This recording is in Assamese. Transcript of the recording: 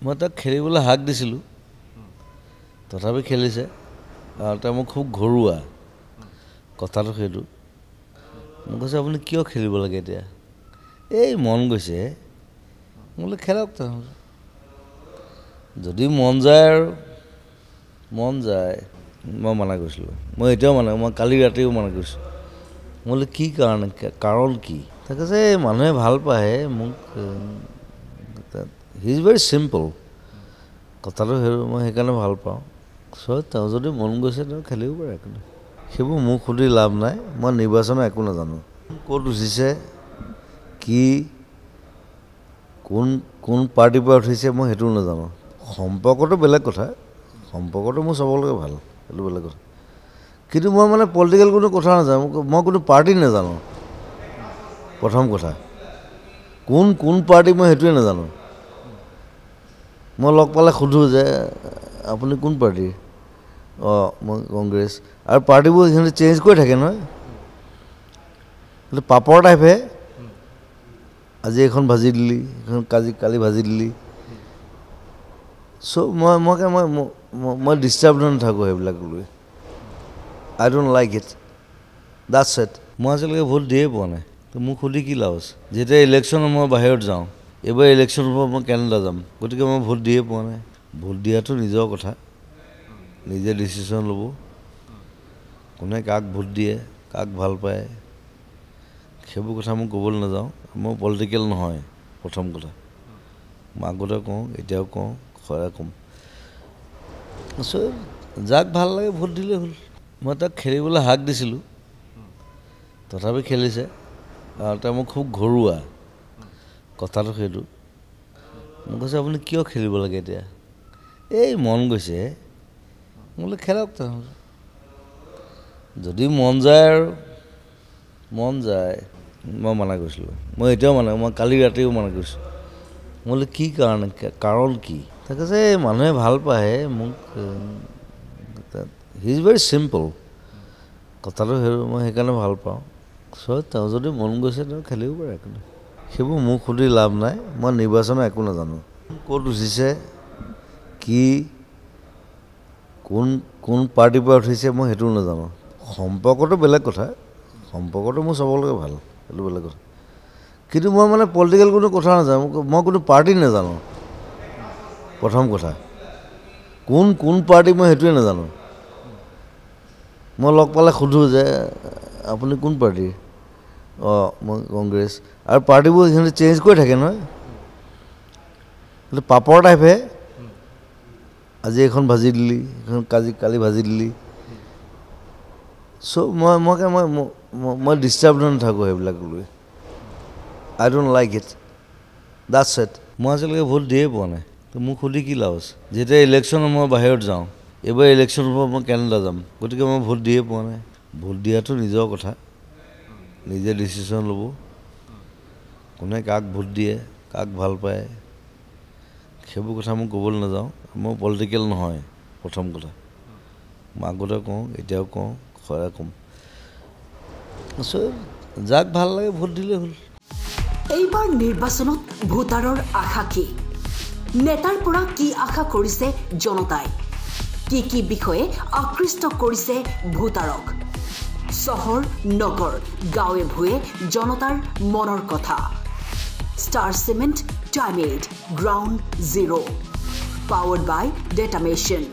মই তাক খেলিবলৈ হাক দিছিলোঁ তথাপি খেলিছে আৰু তেওঁ মোক খুব ঘৰুৱা কথাটো সেইটো মোক কৈছে আপুনি কিয় খেলিব লাগে এতিয়া এই মন গৈছে মই বোলে খেলক যদি মন যায় আৰু মন যায় মই মানা কৰিছিলোঁ মই এতিয়াও মই কালি ৰাতিও মানা কৰিছোঁ মই বোলে কি কাৰণ কি তাক কৈছে এই মানুহে ভাল পায় মোক হি ইজ ভেৰি চিম্পল কথাটো মই সেইকাৰণে ভাল পাওঁ তেওঁ যদি মন গৈছে তেওঁ খেলিব পাৰে একো নাই সেইবোৰ মোক সুধি লাভ নাই মই নিৰ্বাচনৰ একো নাজানো ক'ত উঠিছে কি কোন পাৰ্টিৰ পৰা উঠিছে মই সেইটো নাজানো সম্পৰ্কটো বেলেগ কথা সম্পৰ্কটো মোৰ চবলৈকে ভাল সেইটো বেলেগ কথা কিন্তু মই মানে পলিটিকেল কোনো কথা নাজানো মই কোনো পাৰ্টি নাজানো প্ৰথম কথা কোন পাৰ্টি মই সেইটোৱে নাজানো মই লগ পালে সোধোঁ যে আপুনি কোন পাৰ্টিৰ মই কংগ্ৰেছ আৰু পাৰ্টিবোৰ সিহঁতে চেঞ্জ কৰি থাকে নহয় কিন্তু পাপৰ টাইপহে আজি এখন ভাজি দিলি এখন কালি ভাজি দিলি চ' মই ডিষ্টাৰ্ব নাথাকোঁ সেইবিলাক লৈ I don't like it that's it মই আজিলৈকে ভোট দিয়ে পোৱা নাই তো মোক সুধি কি লাভ আছে যেতিয়া ইলেকশ্যনত মই বাহিৰত যাওঁ এইবাৰ ইলেকশ্যনৰ পৰা মই কেনেডা যাম গতিকে মই ভোট দিয়ে পোৱা নাই ভোট দিয়াটো নিজৰ কথা নিজে ডিচিশ্যন ল'ব কোনে কাক ভোট দিয়ে কাক ভাল পায় সেইবোৰ কথা মই ক'বলৈ নাযাওঁ মই পলিটিকেল নহয় প্ৰথম কথা মই আগতে কওঁ এতিয়াও কওঁ সদায় ক'ম যাক ভাল লাগে ভোট দিলেই হ'ল মই তাক খেলিবলৈ হাক দিছিলোঁ তথাপি খেলিছে আৰু তেওঁ মোক খুব ঘৰুৱা কথাটো সেইটো মোক কৈছে আপুনি কিয় খেলিব লাগে এতিয়া এই মন গৈছে মই বোলে খেলক যদি মন যায় আৰু মন যায় মই মানা কৰিছিলোঁ মই এতিয়াও মই কালি ৰাতিও মানা কৰিছোঁ মই বোলে কি কাৰণ কি তাক কৈছে এই মানুহে ভাল পায় মোক হি ইজ ভেৰি চিম্পল কথাটো মই সেইকাৰণে ভাল পাওঁ তেওঁ যদি মন গৈছে তেওঁ খেলিব পাৰে একো নাই সেইবোৰ মোক সুধি লাভ নাই মই নিৰ্বাচনৰ একো নাজানো ক'ত উঠিছে কি কোন পাৰ্টিৰ পৰা উঠিছে মই সেইটো নাজানো সম্পৰ্কটো বেলেগ কথা সম্পৰ্কটো মোৰ চবলৈকে ভাল সেইটো বেলেগ কথা কিন্তু মই মানে পলিটিকেল কোনো কথা নাজানো মই কোনো পাৰ্টি নাজানো প্ৰথম কথা কোন পাৰ্টি মই সেইটোৱে নাজানো মই লগ পালে সোধোঁ যে আপুনি কোন পাৰ্টিৰ মই কংগ্ৰেছ আৰু পাৰ্টিবোৰ সিহঁতে চেঞ্জ কৰি থাকে নহয় কিন্তু পাপৰ টাইপহে আজি এখন ভাজি দিলি এখন কালি ভাজি দিলি চ' মই ডিষ্টাৰ্ব নাথাকোঁ সেইবিলাক লৈ I don't like it that's it মই আজিলৈকে ভোট দিয়ে পোৱা নাই তো মোক সুধি কি লাভ আছে যেতিয়া ইলেকশ্যনত মই বাহিৰত যাওঁ এইবাৰ ইলেকশ্যনৰ পৰা মই কেনেডা যাম গতিকে মই ভোট দিয়ে পোৱা নাই ভোট দিয়াটো নিজৰ কথা নিজে ডিচিশ্যন ল'ব কোনে কাক ভোট দিয়ে কাক ভাল পায় সেইবোৰ কথা মই ক'বলৈ নাযাওঁ মই পলিটিকেল নহয় প্ৰথম কথা মই আগতে কওঁ এতিয়াও কওঁ সদায় ক'ম যাক ভাল লাগে ভোট দিলেই হ'ল এইবাৰ নিৰ্বাচনত ভোটাৰৰ আশা কি নেতাৰ পৰা কি আশা কৰিছে জনতাই কি বিষয়ে আকৃষ্ট কৰিছে ভোটাৰক চহৰ নগৰ গাঁৱে ভূঞে জনতাৰ মনৰ কথা ষ্টাৰ চিমেণ্ট টাইমেড ground zero' powered by Data Machine